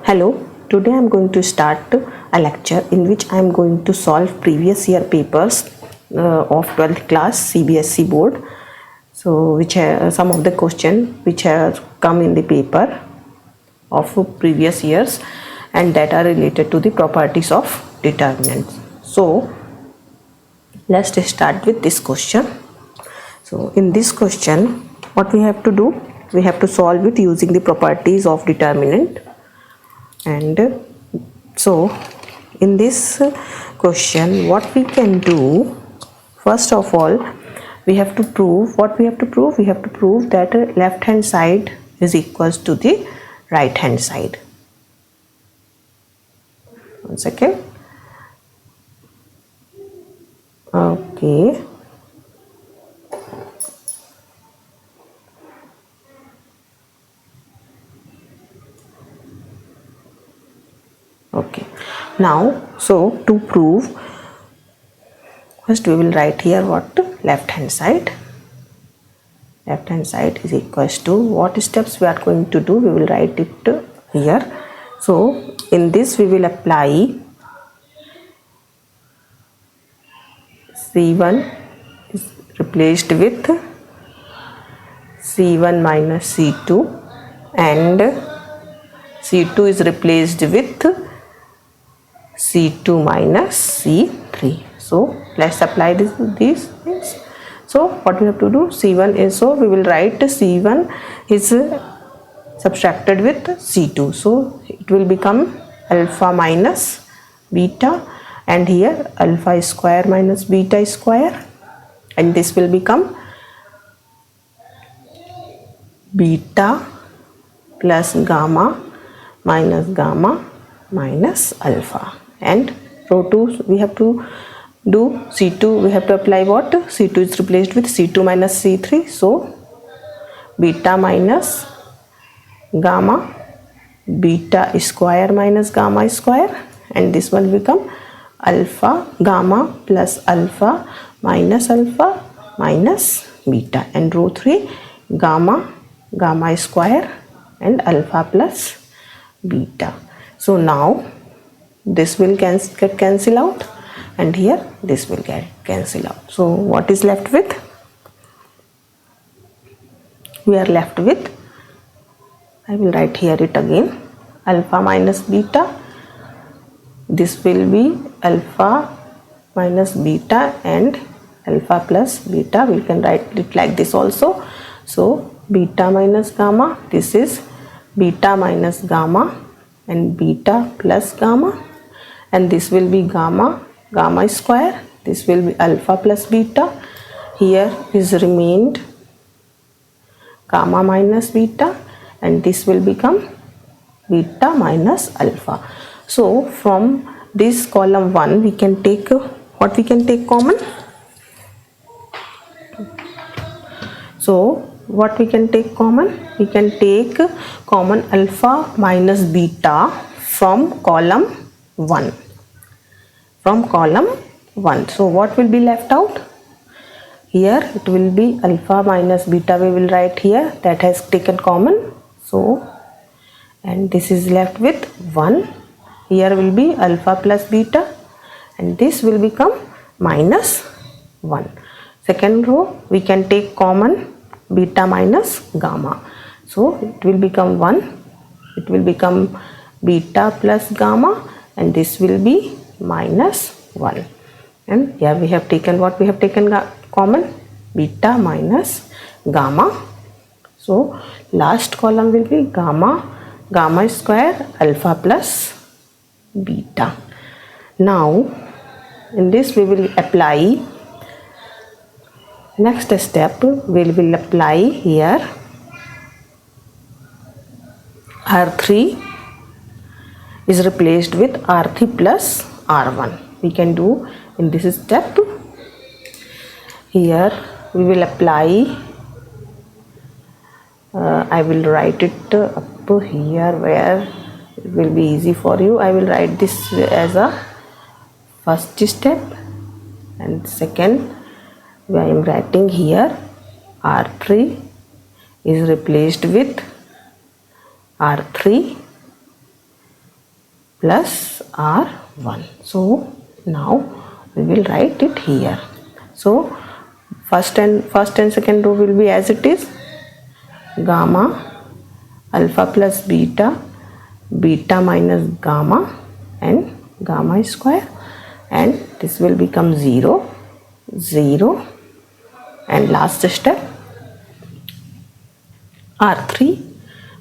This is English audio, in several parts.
Hello, today I am going to start a lecture in which I am going to solve previous year papers of 12th class CBSE board. So which some of the question which have come in the paper of previous years and that are related to the properties of determinants. So let's start with this question. So in this question, what we have to do? We have to solve it using the properties of determinant. And so in this question, what we can do, first of all, we have to prove what we have to prove. We have to prove that left hand side is equals to the right hand side. One second. Okay. Okay, now so to prove, first we will write here what left hand side is equals to what steps we are going to do. We will write it here. So in this we will apply C1 is replaced with C1 minus C2 and C2 is replaced with C2 minus C3. So let's apply these things. So what we have to do, C1 is, so we will write C1 is subtracted with C2. So it will become alpha minus beta, and here alpha square minus beta square, and this will become beta plus gamma minus alpha. And row 2 we have to do C2, we have to apply what? C2 is replaced with C2 minus C3. So beta minus gamma, beta square minus gamma square, and this one will become alpha gamma plus alpha minus beta. And row 3 gamma square and alpha plus beta. So now this will get cancel out, and here this will get cancel out. So what is left with? We are left with, I will write here it again, alpha minus beta. This will be alpha minus beta and alpha plus beta. We can write it like this also. So beta minus gamma, this is beta minus gamma and beta plus gamma, and this will be gamma square. This will be alpha plus beta. Here is remained gamma minus beta, and this will become beta minus alpha. So from this column 1 we can take what we can take common. So what we can take common? We can take common alpha minus beta from column 1. So what will be left out? Here it will be alpha minus beta, we will write here, that has taken common. So, and this is left with 1. Here will be alpha plus beta, and this will become minus 1. Second row we can take common beta minus gamma. So it will become 1. It will become beta plus gamma, and this will be minus 1. And here we have taken what we have taken common, beta minus gamma. So last column will be gamma square alpha plus beta. Now in this we will apply, next step we will apply here R3 is replaced with R3 plus R1. We can do in this step. Here we will apply, I will write it up here where it will be easy for you. I will write this as a first step, and second I am writing here R3 is replaced with R3 plus R1. So now we will write it here. So first and second row will be as it is, gamma alpha plus beta, beta minus gamma, and gamma square, and this will become 0, 0, and last step R3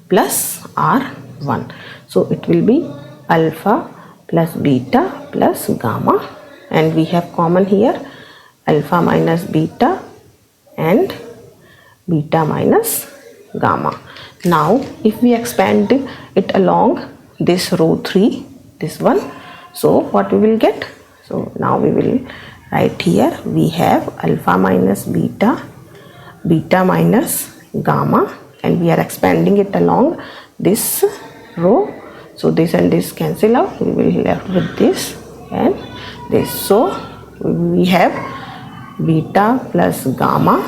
plus R1. So it will be alpha plus beta plus gamma, and we have common here alpha minus beta and beta minus gamma. Now if we expand it along this row 3, this one, so what we will get? So now we will write here, we have alpha minus beta, beta minus gamma, and we are expanding it along this row. So this and this cancel out, we will left with this and this. So we have beta plus gamma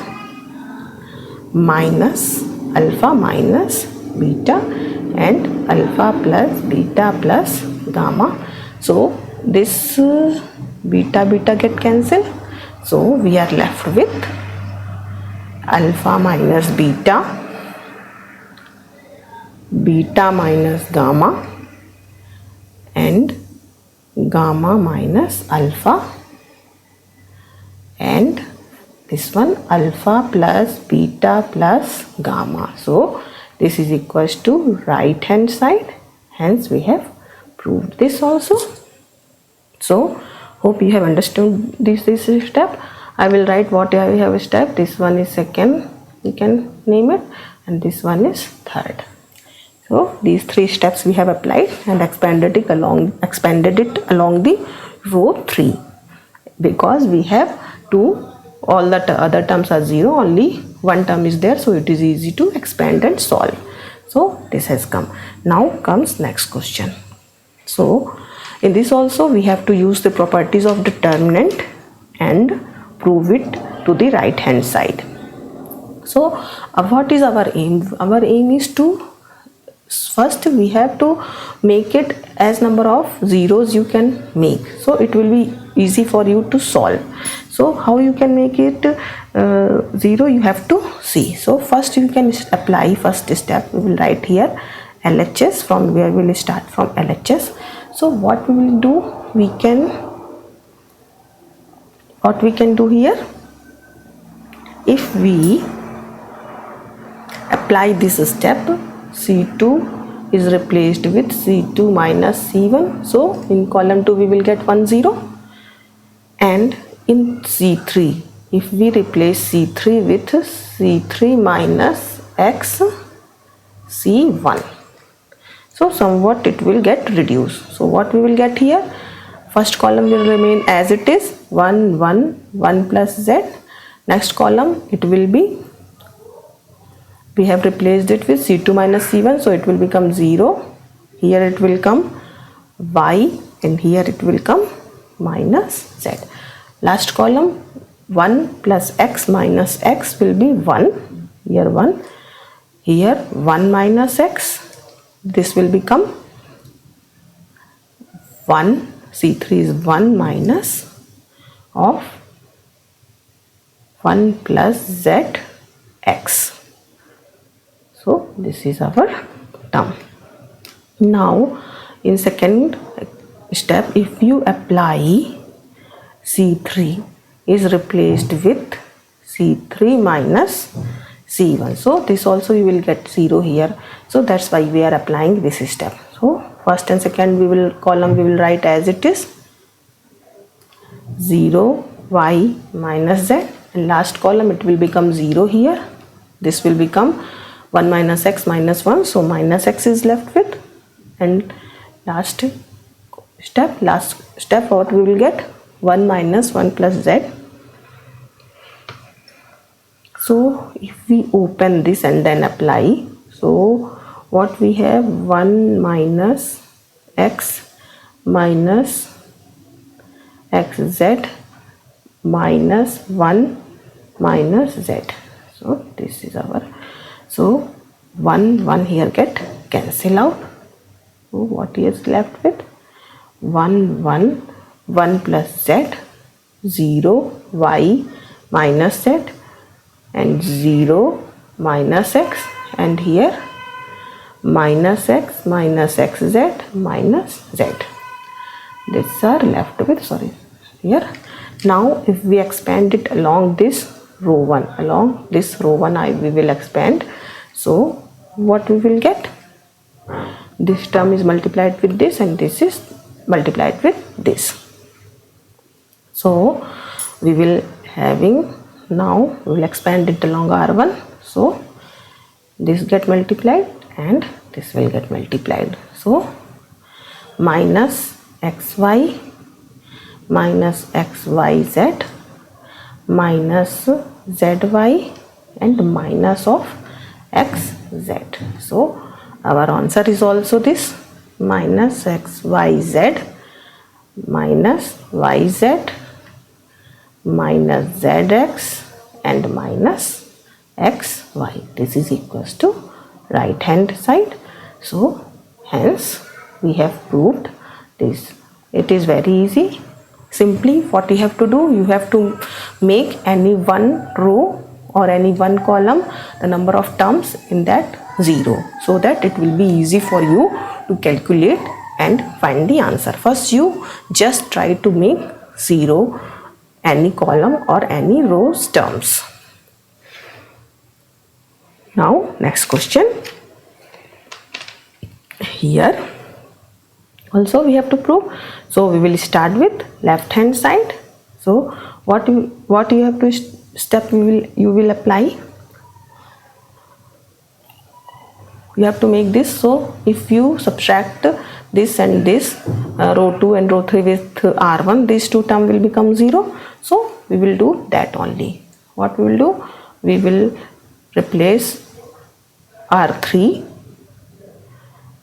minus alpha minus beta and alpha plus beta plus gamma. So this beta get cancelled, so we are left with alpha minus beta, beta minus gamma, and gamma minus alpha, and this one alpha plus beta plus gamma. So this is equals to right hand side, hence we have proved this also. So hope you have understood this step. I will write what I have step. This one is second, you can name it, and this one is third. So these 3 steps we have applied and expanded it along the row 3, because we have 2, all the other terms are 0, only one term is there, so it is easy to expand and solve. So this has come. Now comes next question. So in this also we have to use the properties of determinant and prove it to the right hand side. So what is our aim? Our aim is to, first we have to make it as number of zeros you can make, so it will be easy for you to solve. So how you can make it 0, you have to see. So first you can apply first step. We will write here LHS, from where we will start from LHS. So what we will do, what we can do here, if we apply this step, C2 is replaced with C2 minus C1. So in column 2 we will get 1 0, and in C3 if we replace C3 with C3 minus X C1, so somewhat it will get reduced. So what we will get here, first column will remain as it is, 1 1 1 plus Z. Next column it will be, we have replaced it with C2 minus C1, so it will become 0. Here it will come Y, and here it will come minus Z. Last column 1 plus X minus X will be 1, here 1, here 1 minus X, this will become 1, C3 is 1 minus of 1 plus Z X. So this is our term. Now in second step, if you apply C3 is replaced with C3 minus C1, so this also you will get 0 here. So that's why we are applying this step. So first and second column we will write as it is, 0 Y minus Z, and last column it will become 0 here. This will become 1 minus X minus 1, so minus X is left with, and last step what we will get, 1 minus 1 plus Z. So if we open this and then apply, so what we have, 1 minus X minus XZ minus 1 minus Z. So this is our, so 1 here get cancel out. So what is left with, 1 1 1 plus z, 0 y minus z, and 0 minus x, and here minus x minus xz minus z. These are left with, sorry, here. Now if we expand it along this row 1, along this row 1 we will expand. So what we will get? This term is multiplied with this, and this is multiplied with this. So we will having, now we will expand it along R1. So this get multiplied and this will get multiplied. So minus xy minus xyz minus zy and minus of xz. So our answer is also this, minus xyz minus yz minus zx and minus xy. This is equals to right hand side. So hence we have proved this. It is very easy. Simply what you have to do, you have to make any one row or any one column the number of terms in that 0, so that it will be easy for you to calculate and find the answer. First you just try to make 0 any column or any rows terms. Now next question. Here also we have to prove. So we will start with left hand side. So what you have to step you will apply. You have to make this. So if you subtract this and this, row 2 and row 3 with R1, these two term will become 0. So we will do that only. What we will do? We will replace R3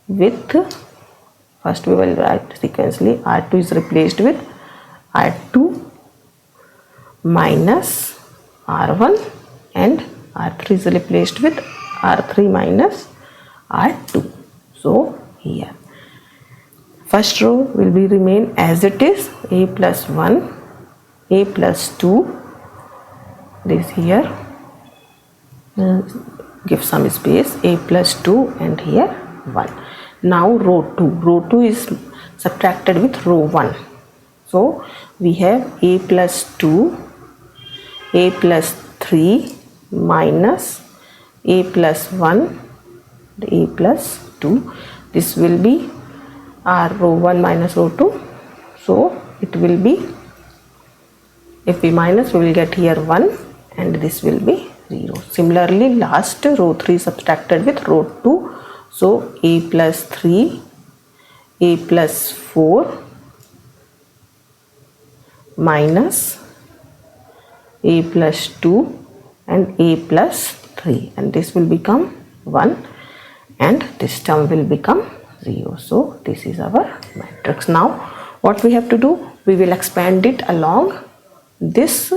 with, first we will write sequentially, R2 is replaced with R2 minus R1 and R3 is replaced with R3 minus R2. So here first row will be remain as it is, a plus 1, a plus 2, this here, give some space, a plus 2 and here 1. Now row 2 is subtracted with row 1. So we have a plus 2, a plus 3 minus a plus 1, a plus 2. This will be our row 1 minus row 2. So it will be, if we minus, we will get here 1 and this will be 0. Similarly last row 3 subtracted with row 2. So a plus 3, a plus 4 minus a plus 2 and a plus 3, and this will become 1 and this term will become 0. So this is our matrix. Now what we have to do? We will expand it along this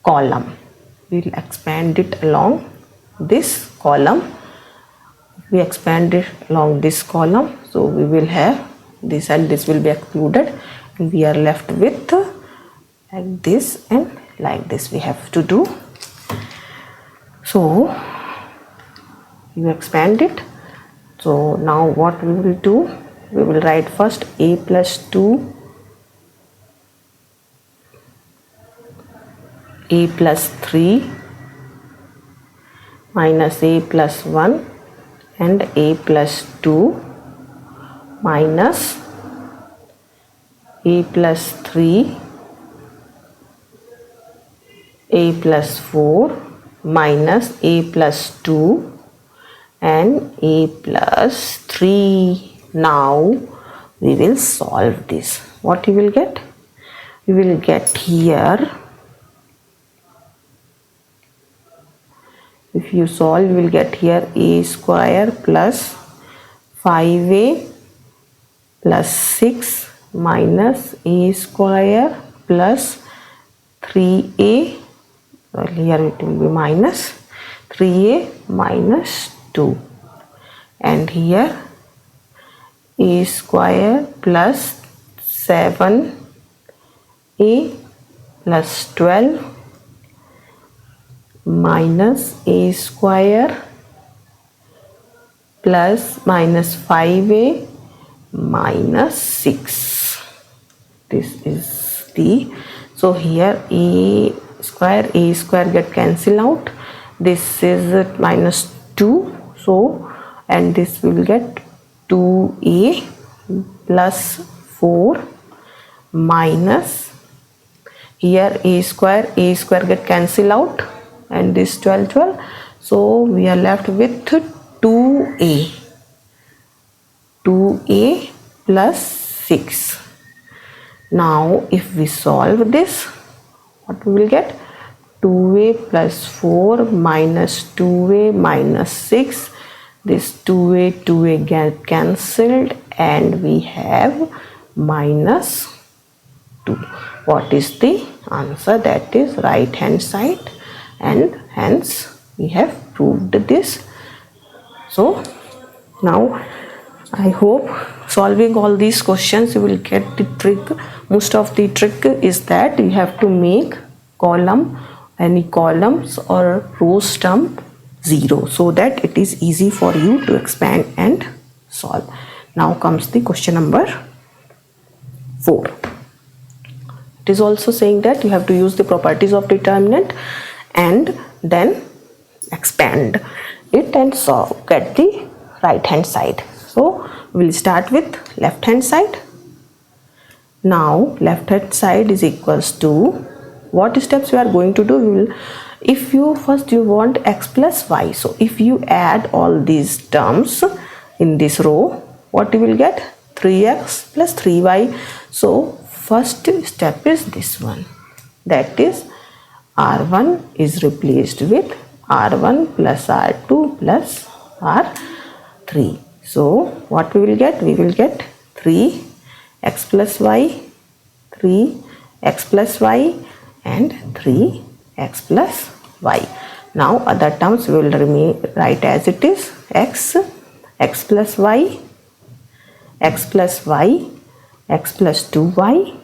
column. We will expand it along this column. We expand it along this column, so we will have this and this will be excluded, and we are left with like this and like this we have to do. So you expand it. So now what we will do? We will write first a plus 2, a plus 3 minus a plus 1 and a plus 2 minus a plus 3, a plus 4 minus a plus 2 and a plus 3. Now we will solve this. What you will get? You will get here, if you solve, you will get here a square plus 5a plus 6 minus a square plus 3a, well here it will be minus 3a minus 2, and here a square plus 7a plus 12 minus a square plus minus 5a minus 6. This is the, so here a square get cancel out. This is minus 2, so and this will get 2a plus 4 minus, here a square get cancel out and this 12, so we are left with 2a plus 6. Now if we solve this, what we will get? 2a plus 4 minus 2a minus 6. This 2a get cancelled and we have minus 2. What is the answer? That is right hand side, and hence we have proved this. So now I hope solving all these questions you will get the trick. Most of the trick is that you have to make any columns or rows term 0, so that it is easy for you to expand and solve. Now comes the question number 4. It is also saying that you have to use the properties of determinant and then expand it and solve, get the right hand side. So we will start with left hand side. Now left hand side is equals to, what steps we are going to do? We will, if you first you want x plus y, so if you add all these terms in this row, what you will get? 3x plus 3y. So first step is this one, that is r1 is replaced with r1 plus r2 plus r3. So what we will get? We will get 3x plus y, 3x plus y and 3x plus y. Now other terms we will remain write as it is, x plus y, x plus y, x plus 2y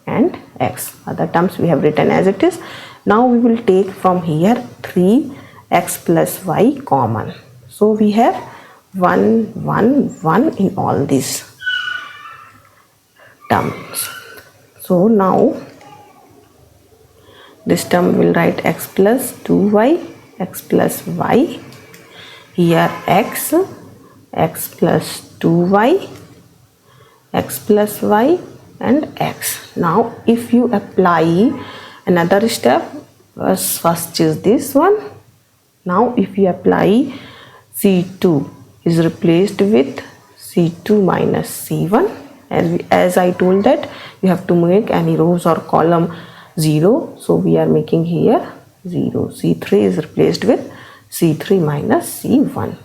and x. Other terms we have written as it is. Now we will take from here 3x plus y common. So we have 1, 1, 1 in all these terms. So now this term will write x plus 2y, x plus y, here x plus 2y, x plus y and x. Now if you apply another step, first is this one. Now if you apply c2 is replaced with c2 minus c1, as I told that you have to make any rows or column 0, so we are making here 0. c3 is replaced with c3 minus c1,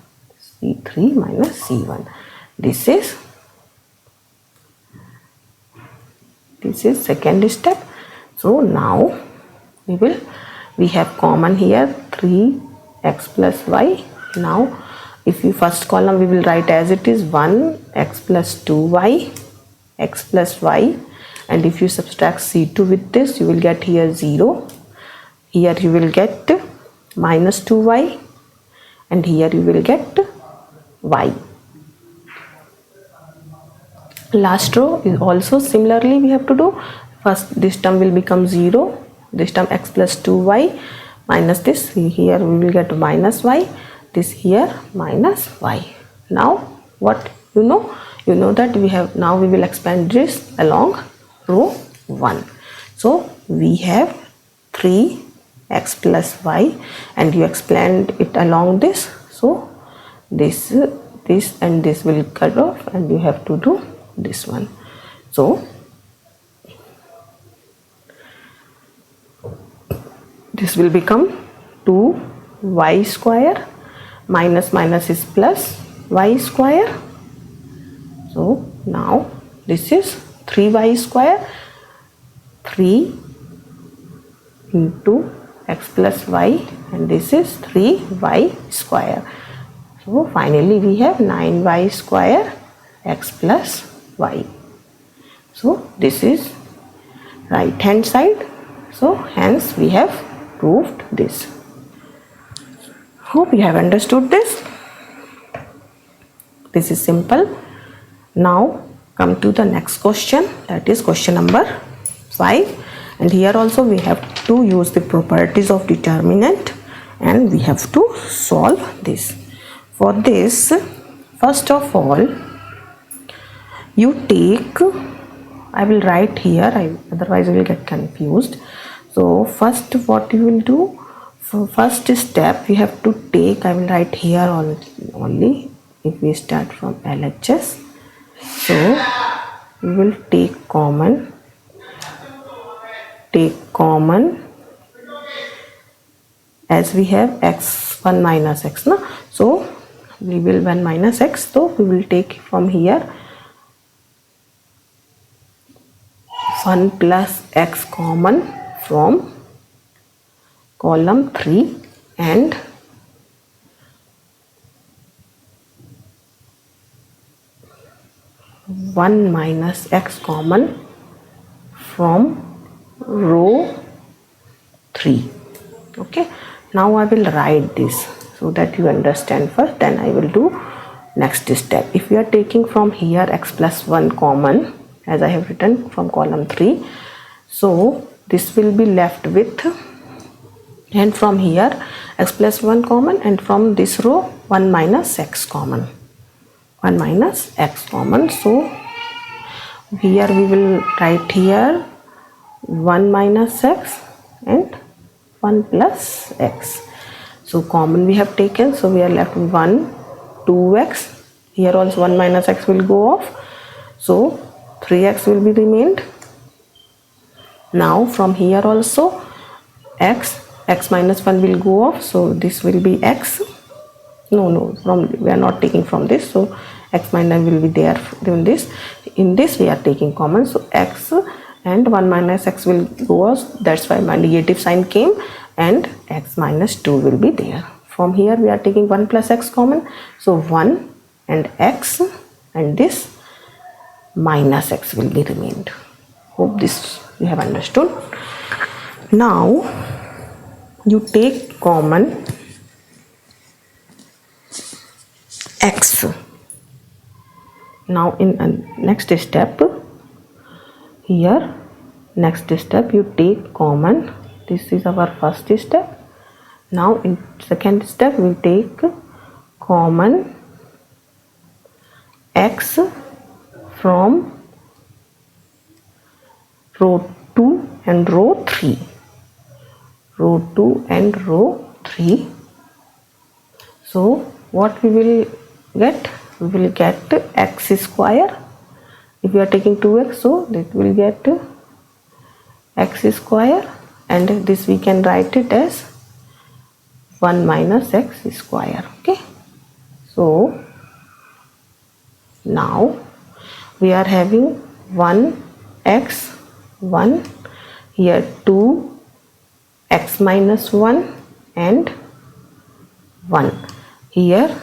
c3 minus c1. This is second step. So now we have common here 3x plus y. Now if you first column we will write as it is 1x plus 2y, x plus y, and if you subtract c2 with this you will get here 0. Here you will get minus 2y and here you will get y. Last row is also similarly we have to do. First this term will become 0, this term x plus 2y minus this, here we will get minus y, this here minus y. Now what you know that we have, now we will expand this along row 1. So we have 3x plus y and you expand it along this, so this and this will cut off and you have to do this one. So this will become 2y square, minus is plus y square. So now this is 3y square, 3 into x plus y, and this is 3y square. So finally we have 9y square x plus y. So this is right hand side. So hence we have proved this. Hope you have understood this. This is simple. Now come to the next question, that is question number 5. And here also we have to use the properties of determinant and we have to solve this. For this, first of all, you take, I will write here, otherwise you will get confused. So first what you will do, for first step you have to take, I will write here only if we start from LHS. So we will take common as we have x1 minus x, no? So we will 1 minus x, so we will take from here 1 plus x common from column 3 and one minus x common from row 3. Okay, now I will write this so that you understand first, then I will do next step. If we are taking from here x plus 1 common, as I have written from column 3, so this will be left with, and from here x plus 1 common, and from this row 1 minus x common, 1 minus x common. So here we will write here 1 minus x and 1 plus x. So common we have taken, so we are left with 1, 2x. Here also 1 minus x will go off, so 3x will be remained. Now from here also x minus 1 will go off, so this will be x. No, from we are not taking from this, so x minus will be there in this. In this we are taking common, so x and 1 minus x will go off, that's why my negative sign came, and x minus 2 will be there. From here we are taking 1 plus x common, so 1 and x, and this minus x will be remained. Hope this you have understood. Now you take common x. Now in next step, here next step you take common, this is our first step. Now in second step we take common x from row 2 and row 3, row 2 and row 3. So what we will get? We will get x square. If we are taking 2x, so that will get x square, and this we can write it as 1 minus x square. Okay, so now we are having 1 x 1, here 2 x minus 1 and 1, here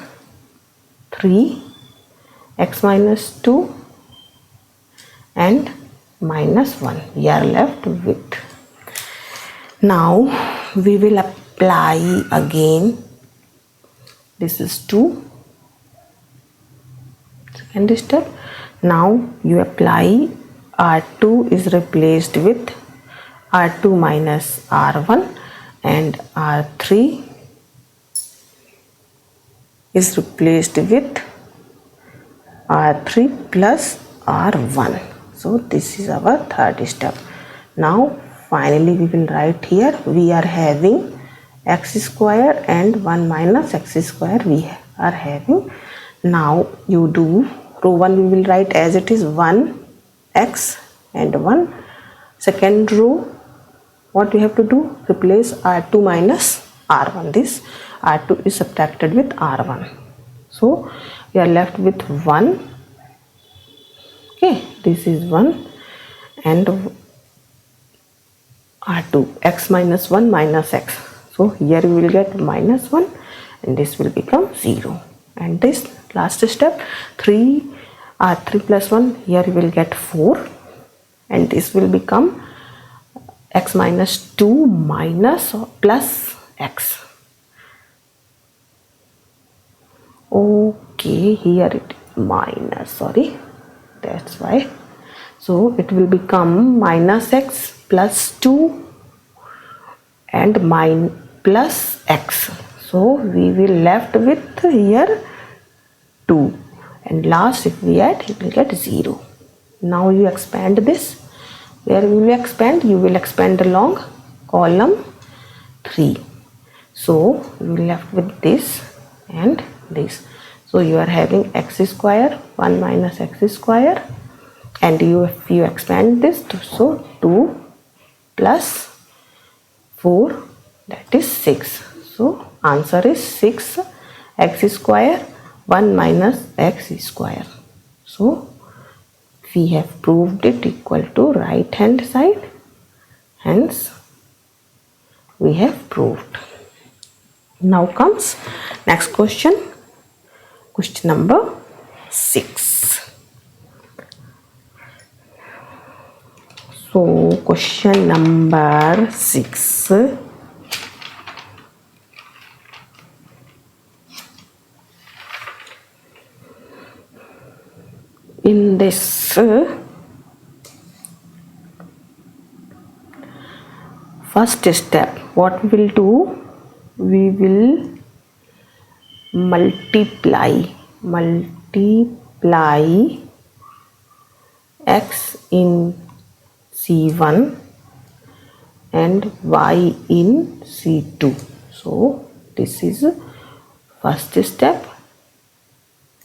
3 x minus 2 and minus 1 we are left with. Now we will apply again, this is 2, second step. Now you apply R2 is replaced with R2 minus R1, and R3 is replaced with R3 plus R1. So this is our third step. Now finally we will write here, we are having x square and 1 minus x square we are having. Now you do row 1 we will write as it is 1 x and 1. Second row what we have to do, replace R2 minus R1, this R2 is subtracted with R1, so we are left with 1. Okay, this is 1 and R2 x minus 1 minus x, so here we will get minus 1 and this will become 0. And this last step, 3 r3 plus 1, here you will get 4, and this will become x minus 2 minus or plus x. Okay, here it minus, sorry, that's why. So it will become minus x plus 2 and plus x. So we will left with here 2, and last if we add, you will get 0. Now you expand this. Where will you expand? You will expand along column 3. So you will left with this and this. So you are having x square 1 minus x square, and if you expand this, so 2 plus 4, that is 6. So answer is 6 x square 1 minus x square. So we have proved it equal to right hand side, hence we have proved. Now comes next question, question number 6. So question number 6. In this first step, what we will do, we will multiply x in C1 and y in C2. So this is first step,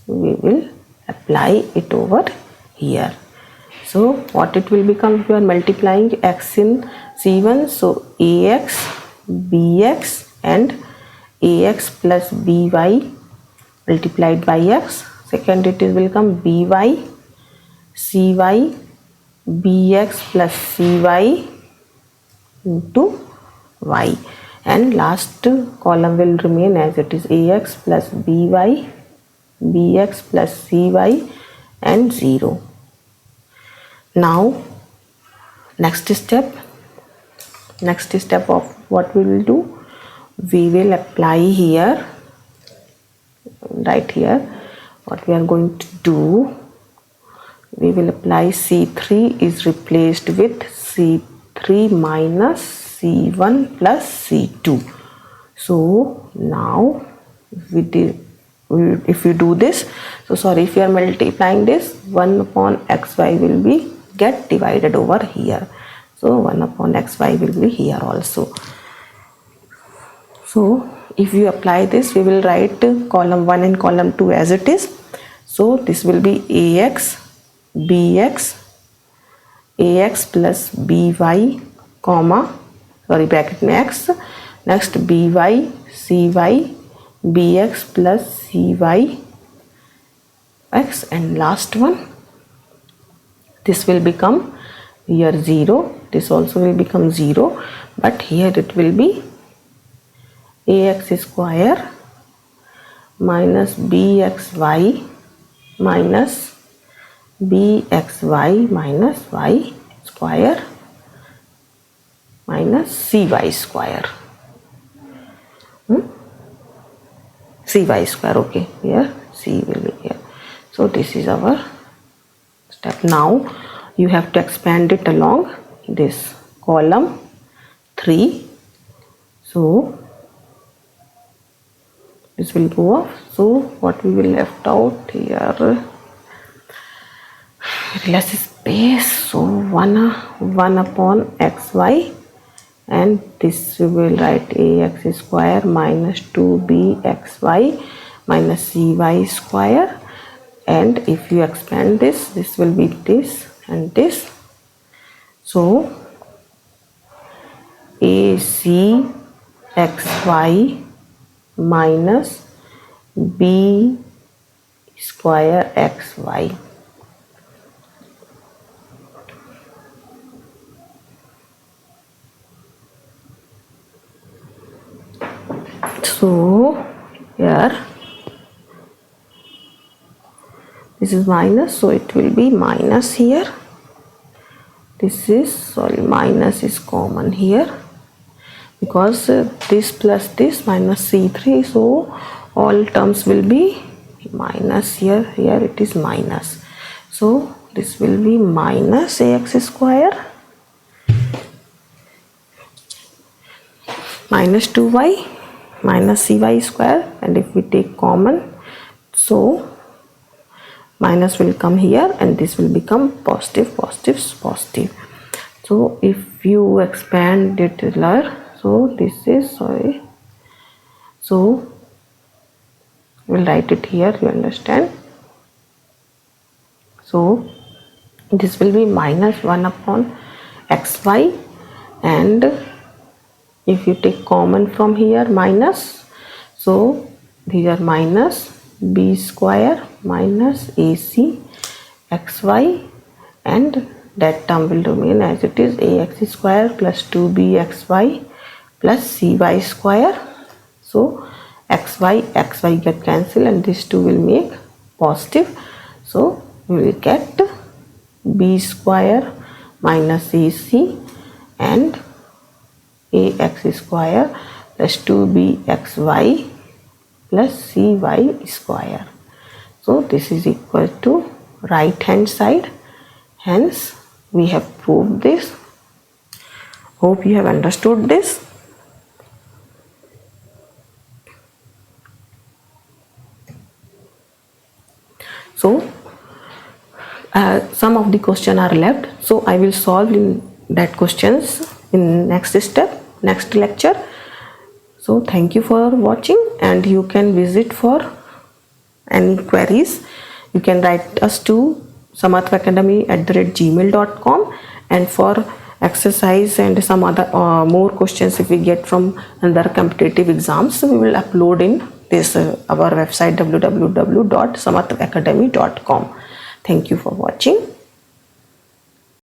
we will apply it over here. So what it will become if you are multiplying x in C1, so ax, bx and ax plus by multiplied by x. Second it will come by, cy, bx plus cy into y, and last column will remain as it is, ax plus by, bx plus cy and 0. Now next step of what we will do, we will apply here, right here, what we are going to do, we will apply C3 is replaced with C3 minus C1 plus C2. So now if you do this, so sorry, if you are multiplying this, 1 upon xy will be get divided over here. So 1 upon xy will be here also. So if you apply this, we will write column 1 and column 2 as it is. So this will be ax, bx, ax plus by, comma, sorry, bracket में x, next by, cy, bx plus cy, x, and last one, this will become here 0, this also will become 0, but here it will be ax square minus bxy minus bxy minus y square minus cy square. Cy square, okay, here c will be here. So this is our step. Now you have to expand it along this column 3. So this will go off. So what we will left out here, less space, so 1 upon xy, and this we will write ax square minus 2bxy minus cy square, and if you expand this, this will be this and this. So acxy minus b square xy. So here this this is minus, so it will be minus here. This is, sorry, minus is common here, because this plus this minus C3, so all terms will be minus here. Here it is minus, so this will be minus ax square minus 2y minus cy square, and if we take common, so minus will come here and this will become positive, positive, positive. So if you expand it, so this is, sorry, so we'll write it here, you understand. So this will be minus 1 upon xy, and if you take common from here minus, so these are minus b square minus ac xy, and that term will remain as it is, ax square plus 2bxy plus cy square. So xy get cancelled and these two will make positive, so we will get b square minus ac and ax square plus 2bxy plus cy square. So this is equal to right hand side. Hence we have proved this. Hope you have understood this. So some of the questions are left, so I will solve in that questions in next step, next lecture. So thank you for watching, and you can visit for any queries. You can write us to samatvaacademy@gmail.com, and for exercise and some other more questions if we get from other competitive exams, we will upload in this our website www.samatvaacademy.com. Thank you for watching.